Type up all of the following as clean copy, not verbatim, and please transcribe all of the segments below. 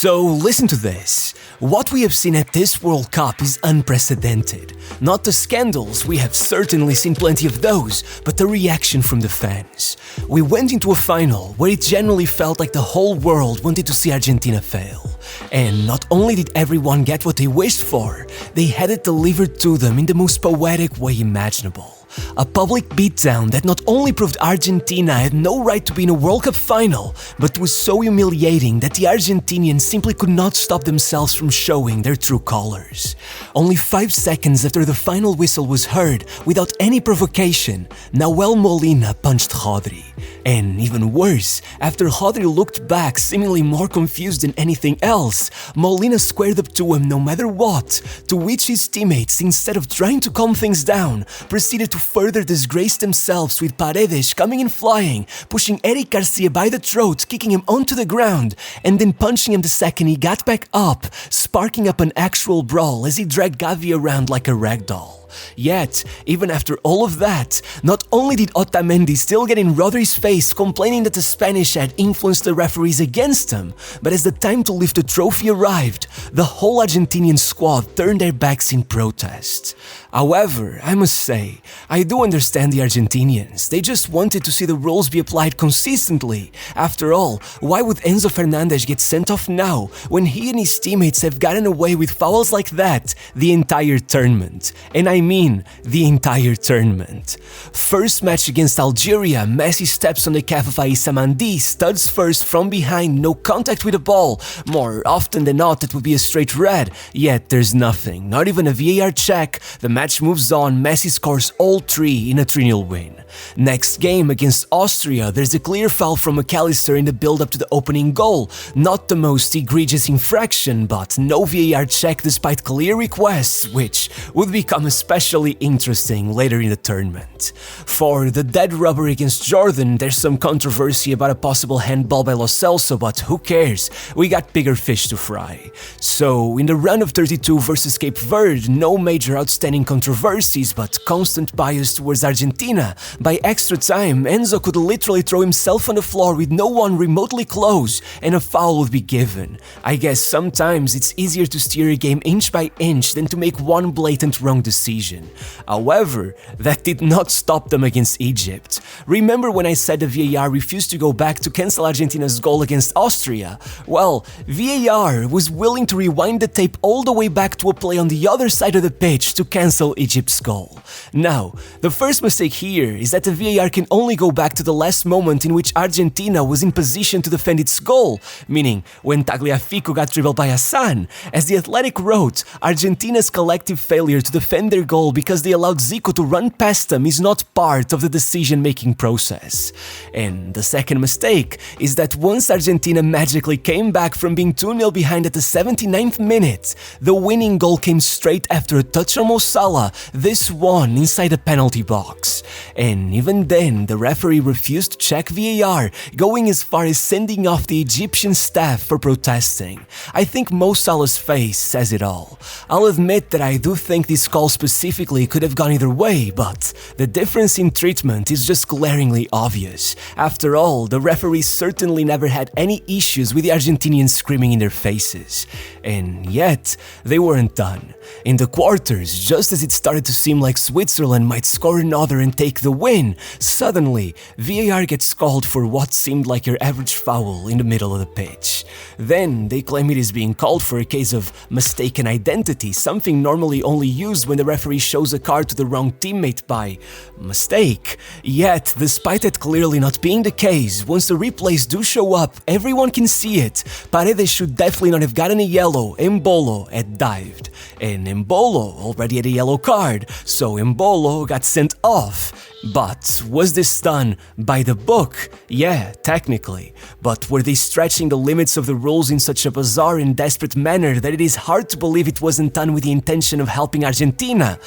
So listen to this. What we have seen at this World Cup is unprecedented. Not the scandals, we have certainly seen plenty of those, but the reaction from the fans. We went into a final where it generally felt like the whole world wanted to see Argentina fail. And not only did everyone get what they wished for, they had it delivered to them in the most poetic way imaginable. A public beatdown that not only proved Argentina had no right to be in a World Cup final, but was so humiliating that the Argentinians simply could not stop themselves from showing their true colors. Only 5 seconds after the final whistle was heard, without any provocation, Nahuel Molina punched Rodri. And even worse, after Rodri looked back seemingly more confused than anything else, Molina squared up to him no matter what, to which his teammates, instead of trying to calm things down, proceeded to further disgrace themselves with Paredes coming in flying, pushing Eric Garcia by the throat, kicking him onto the ground, and then punching him the second he got back up, sparking up an actual brawl as he dragged Gavi around like a ragdoll. Yet, even after all of that, not only did Otamendi still get in Rodri's face complaining that the Spanish had influenced the referees against him, but as the time to lift the trophy arrived, the whole Argentinian squad turned their backs in protest. However, I must say, I do understand the Argentinians. They just wanted to see the rules be applied consistently. After all, why would Enzo Fernandez get sent off now, when he and his teammates have gotten away with fouls like that the entire tournament? And I mean the entire tournament. First match against Algeria, Messi steps on the calf of Aissa Mandi, studs first from behind, no contact with the ball. More often than not, it would be a straight red, yet there's nothing, not even a VAR check. The match moves on, Messi scores all three in a 3-0 win. Next game against Austria, there's a clear foul from McAllister in the build-up to the opening goal. Not the most egregious infraction, but no VAR check despite clear requests, which would become especially interesting later in the tournament. For the dead rubber against Jordan, there's some controversy about a possible handball by Lo Celso, but who cares? We got bigger fish to fry. So, in the round of 32 versus Cape Verde, no major outstanding controversies, but constant bias towards Argentina. By extra time, Enzo could literally throw himself on the floor with no one remotely close, and a foul would be given. I guess sometimes it's easier to steer a game inch by inch than to make one blatant wrong decision. However, that did not stop them against Egypt. Remember when I said the VAR refused to go back to cancel Argentina's goal against Austria? Well, VAR was willing to rewind the tape all the way back to a play on the other side of the pitch to cancel Egypt's goal. Now, the first mistake here is that the VAR can only go back to the last moment in which Argentina was in position to defend its goal, meaning when Tagliafico got dribbled by Hassan. As The Athletic wrote, Argentina's collective failure to defend their goal because they allowed Zico to run past them is not part of the decision-making process. And the second mistake is that once Argentina magically came back from being 2-0 behind at the 79th minute, the winning goal came straight after a touch on Mo Salah, this one inside the penalty box. And even then, the referee refused to check VAR, going as far as sending off the Egyptian staff for protesting. I think Mo Salah's face says it all. I'll admit that I do think this call specifically could have gone either way, but the difference in treatment is just glaringly obvious. After all, the referees certainly never had any issues with the Argentinians screaming in their faces. And yet, they weren't done. In the quarters, just as it started to seem like Switzerland might score another and take the win, suddenly, VAR gets called for what seemed like your average foul in the middle of the pitch. Then, they claim it is being called for a case of mistaken identity, something normally only used when the referee shows a card to the wrong teammate by mistake. Yet, despite it clearly not being the case, once the replays do show up, everyone can see it. Paredes should definitely not have gotten a yellow, Embolo had dived. And Embolo already had a yellow card, so Embolo got sent off. But was this done by the book? Yeah, technically. But were they stretching the limits of the rules in such a bizarre and desperate manner that it is hard to believe it wasn't done with the intention of helping Argentina?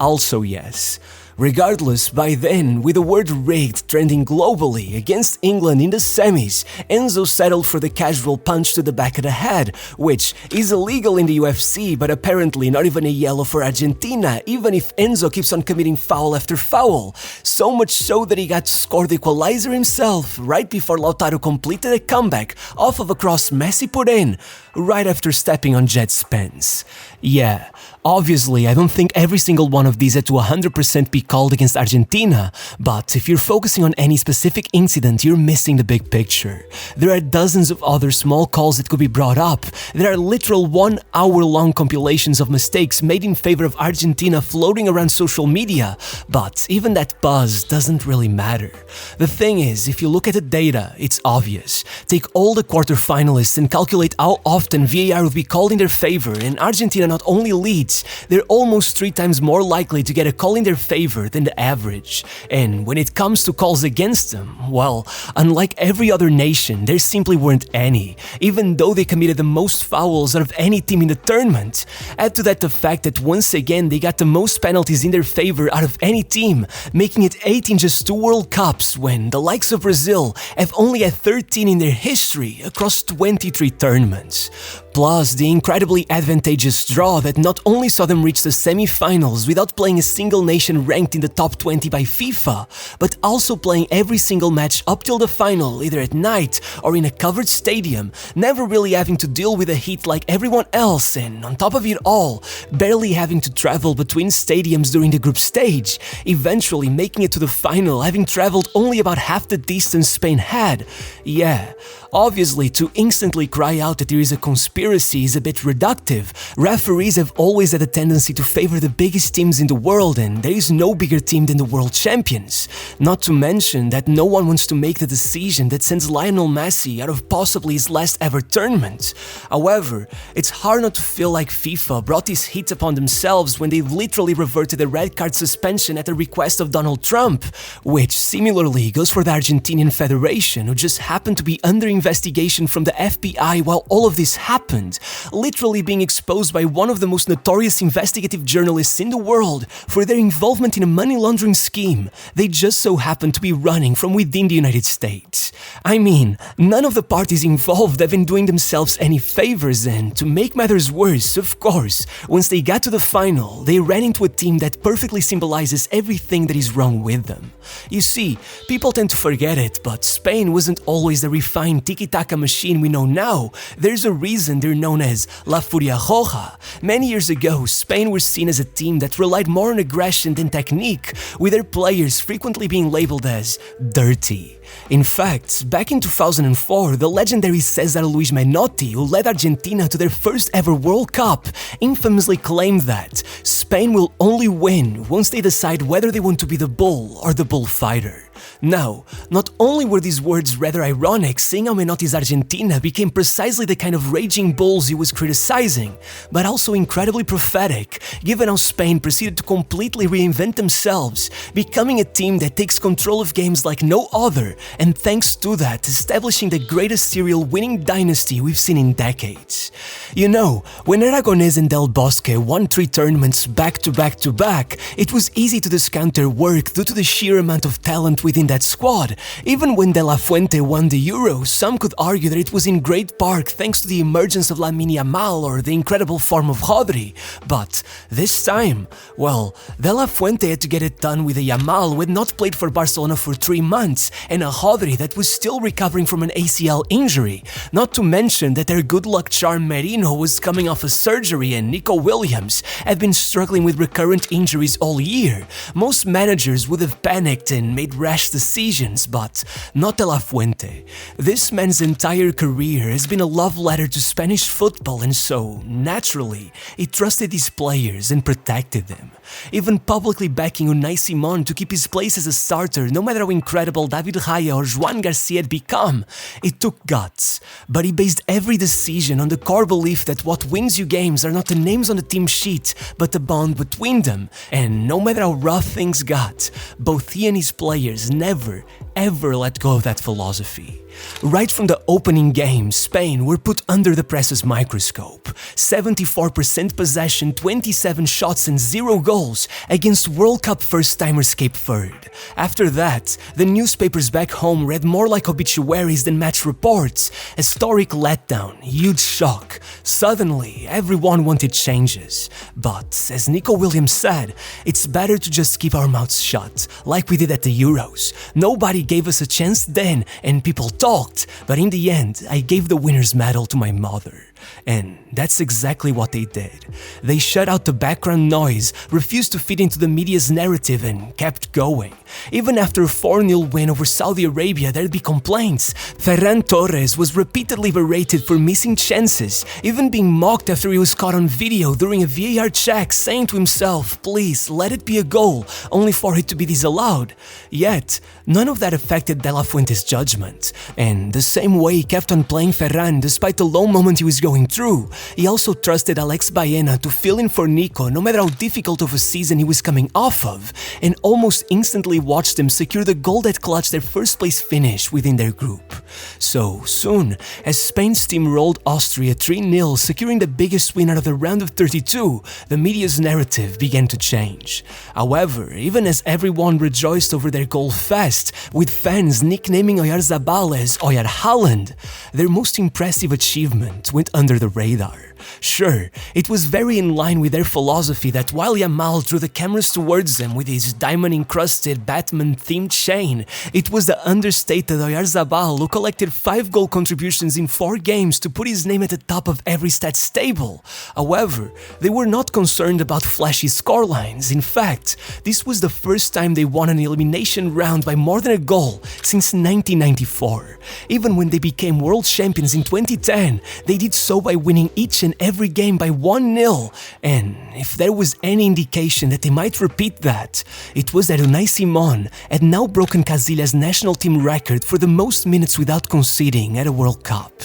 Also yes. Regardless, by then, with the word rigged trending globally against England in the semis, Enzo settled for the casual punch to the back of the head, which is illegal in the UFC but apparently not even a yellow for Argentina, even if Enzo keeps on committing foul after foul. So much so that he got scored the equalizer himself right before Lautaro completed a comeback off of a cross Messi put in, right after stepping on Jet Spence. Yeah, obviously I don't think every single one of these had to 100% be called against Argentina, but if you're focusing on any specific incident, you're missing the big picture. There are dozens of other small calls that could be brought up. There are literal 1 hour-long compilations of mistakes made in favor of Argentina floating around social media, but even that buzz doesn't really matter. The thing is, if you look at the data, it's obvious. Take all the quarterfinalists and calculate how often VAR would be called in their favor, and Argentina not only leads, they're almost 3 times more likely to get a call in their favor than the average. And when it comes to calls against them, well, unlike every other nation, there simply weren't any, even though they committed the most fouls out of any team in the tournament. Add to that the fact that once again they got the most penalties in their favor out of any team, making it 8 in just 2 World Cups when the likes of Brazil have only had 13 in their history across 23 tournaments. Plus, the incredibly advantageous draw that not only saw them reach the semi-finals without playing a single nation ranked in the top 20 by FIFA, but also playing every single match up till the final, either at night or in a covered stadium, never really having to deal with the heat like everyone else, and on top of it all, barely having to travel between stadiums during the group stage, eventually making it to the final having traveled only about half the distance Spain had. Yeah, obviously, to instantly cry out that there is a conspiracy is a bit reductive. Referees have always had a tendency to favor the biggest teams in the world, and there is no bigger team than the world champions. Not to mention that no one wants to make the decision that sends Lionel Messi out of possibly his last ever tournament. However, it's hard not to feel like FIFA brought this heat upon themselves when they literally reverted a red card suspension at the request of Donald Trump, which similarly goes for the Argentinian Federation, who just happened to be under investigation from the FBI while all of this happened, literally being exposed by one of the most notorious investigative journalists in the world for their involvement in a money laundering scheme they just so happened to be running from within the United States. I mean, none of the parties involved have been doing themselves any favors, and to make matters worse, of course, once they got to the final, they ran into a team that perfectly symbolizes everything that is wrong with them. You see, people tend to forget it, but Spain wasn't always the refined tiki-taka machine we know now. There's a reason they're known as La Furia Roja. Many years ago, Spain was seen as a team that relied more on aggression than technique, with their players frequently being labeled as dirty. In fact, back in 2004, the legendary Cesar Luis Menotti, who led Argentina to their first ever World Cup, infamously claimed that Spain will only win once they decide whether they want to be the bull or the bullfighter. Now, not only were these words rather ironic, seeing how Menotti's Argentina became precisely the kind of raging bulls he was criticizing, but also incredibly prophetic, given how Spain proceeded to completely reinvent themselves, becoming a team that takes control of games like no other, and thanks to that, establishing the greatest serial winning dynasty we've seen in decades. You know, when Aragonés and Del Bosque won 3 tournaments back to back to back, it was easy to discount their work due to the sheer amount of talent within that squad. Even when De La Fuente won the Euro, some could argue that it was in great part thanks to the emergence of Yamal or the incredible form of Rodri. But this time, well, De La Fuente had to get it done with a Yamal who had not played for Barcelona for 3 months, and a Rodri that was still recovering from an ACL injury. Not to mention that their good luck charm Merino was coming off a surgery, and Nico Williams had been struggling with recurrent injuries all year. Most managers would have panicked and made rash decisions, but not De La Fuente. This man's entire career has been a love letter to Spanish football, and so, naturally, he trusted his players and protected them. Even publicly backing Unai Simon to keep his place as a starter, no matter how incredible David Raya or Joan Garcia had become. It took guts, but he based every decision on the core belief that what wins you games are not the names on the team sheet, but the bond between them. And no matter how rough things got, both he and his players never, ever let go of that philosophy. Right from the opening game, Spain were put under the press's microscope. 74% possession, 27 shots and 0 goals against World Cup first-timers Cape Verde. After that, the newspapers back home read more like obituaries than match reports. Historic letdown, huge shock. Suddenly, everyone wanted changes. But, as Nico Williams said, it's better to just keep our mouths shut, like we did at the Euros. Nobody gave us a chance then, and people talked, but in the end, I gave the winner's medal to my mother. And that's exactly what they did. They shut out the background noise, refused to fit into the media's narrative, and kept going. Even after a 4-0 win over Saudi Arabia, there'd be complaints. Ferran Torres was repeatedly berated for missing chances, even being mocked after he was caught on video during a VAR check, saying to himself, "Please, let it be a goal," only for it to be disallowed. Yet, none of that affected De La Fuente's judgment. And the same way he kept on playing Ferran despite the low moment he was going through, he also trusted Alex Baena to fill in for Nico no matter how difficult of a season he was coming off of, and almost instantly watched them secure the goal that clutched their first place finish within their group. So soon as Spain's team rolled Austria 3-0, securing the biggest win out of the round of 32, the media's narrative began to change. However, even as everyone rejoiced over their goal fest, with fans nicknaming Oyarzabal as Oyar Haaland, their most impressive achievement went under the radar. Sure, it was very in line with their philosophy that while Yamal drew the cameras towards them with his diamond-encrusted Batman-themed chain, it was the understated Oyarzabal who collected 5 goal contributions in 4 games to put his name at the top of every stats table. However, they were not concerned about flashy scorelines. In fact, this was the first time they won an elimination round by more than a goal since 1994. Even when they became world champions in 2010, they did so by winning each and every game by 1-0, and if there was any indication that they might repeat that, it was that Unai Simón had now broken Casillas' national team record for the most minutes without conceding at a World Cup,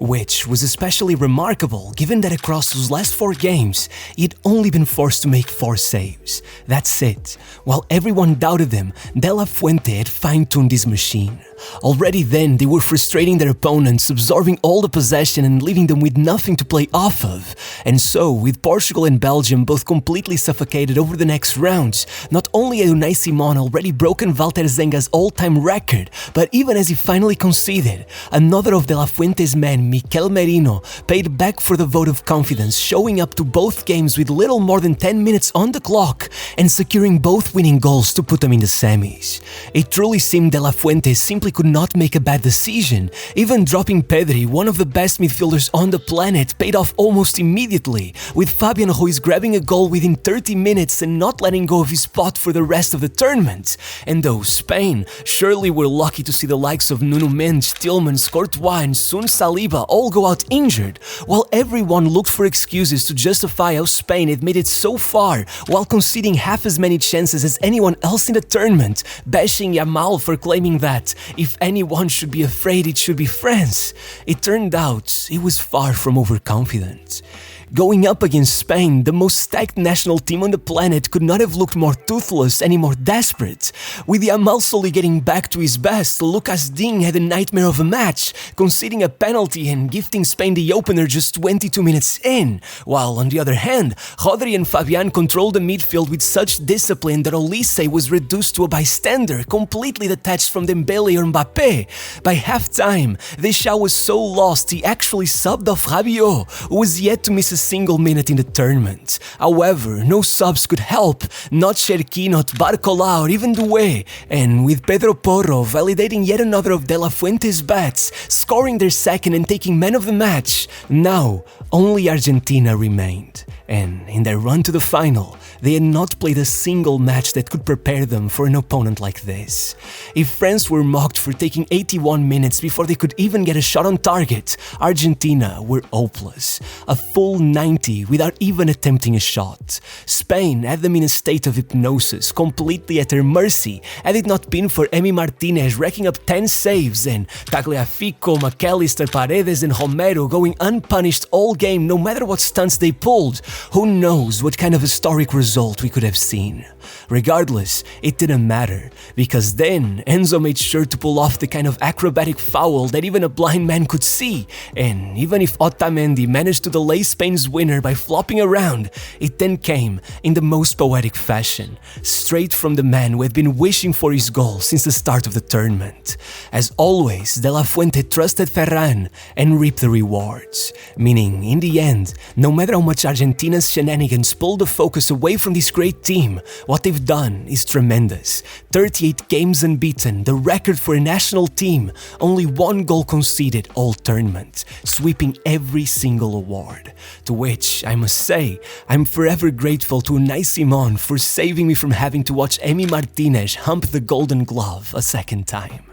which was especially remarkable given that across those last 4 games, he had only been forced to make 4 saves. That's it. While everyone doubted him, De La Fuente had fine-tuned his machine. Already then, they were frustrating their opponents, absorbing all the possession and leaving them with nothing to play off of. And so, with Portugal and Belgium both completely suffocated over the next rounds, not only had Unai Simón already broken Walter Zenga's all-time record, but even as he finally conceded, another of De La Fuente's men, Mikel Merino, paid back for the vote of confidence, showing up to both games with little more than 10 minutes on the clock and securing both winning goals to put them in the semis. It truly seemed De La Fuente simply could not make a bad decision. Even dropping Pedri, one of the best midfielders on the planet, paid off almost immediately, with Fabian Ruiz grabbing a goal within 30 minutes and not letting go of his spot for the rest of the tournament. And though Spain surely were lucky to see the likes of Nuno Mendes, Tielemans, Courtois and soon Saliba all go out injured, while everyone looked for excuses to justify how Spain had made it so far while conceding half as many chances as anyone else in the tournament, bashing Yamal for claiming that if anyone should be afraid it should be France, it turned out he was far from overconfident. Going up against Spain, the most stacked national team on the planet could not have looked more toothless, any more desperate. With Yamal slowly getting back to his best, Lucas Digne had a nightmare of a match, conceding a penalty and gifting Spain the opener just 22 minutes in, while on the other hand, Rodri and Fabian controlled the midfield with such discipline that Olise was reduced to a bystander, completely detached from Dembele or Mbappé. By half-time, Deschamps was so lost he actually subbed off Rabiot, who was yet to miss a single minute in the tournament. However, no subs could help, not Cherki, not Barcola or even Doué, and with Pedro Porro validating yet another of De La Fuente's bets, scoring their second and taking man of the match, now only Argentina remained. And in their run to the final, they had not played a single match that could prepare them for an opponent like this. If France were mocked for taking 81 minutes before they could even get a shot on target, Argentina were hopeless. A full 90 without even attempting a shot. Spain had them in a state of hypnosis, completely at their mercy, had it not been for Emi Martinez racking up 10 saves and Tagliafico, McAllister, Paredes and Romero going unpunished all game no matter what stunts they pulled. Who knows what kind of historic result result we could have seen. Regardless, it didn't matter, because then Enzo made sure to pull off the kind of acrobatic foul that even a blind man could see, and even if Otamendi managed to delay Spain's winner by flopping around, it then came in the most poetic fashion, straight from the man who had been wishing for his goal since the start of the tournament. As always, De La Fuente trusted Ferran and reaped the rewards, meaning, in the end, no matter how much Argentina's shenanigans pulled the focus away from this great team, what they've done is tremendous. 38 games unbeaten, the record for a national team, only 1 goal conceded all tournament, sweeping every single award. To which, I must say, I'm forever grateful to Unai Simon for saving me from having to watch Emi Martinez hump the Golden Glove a second time.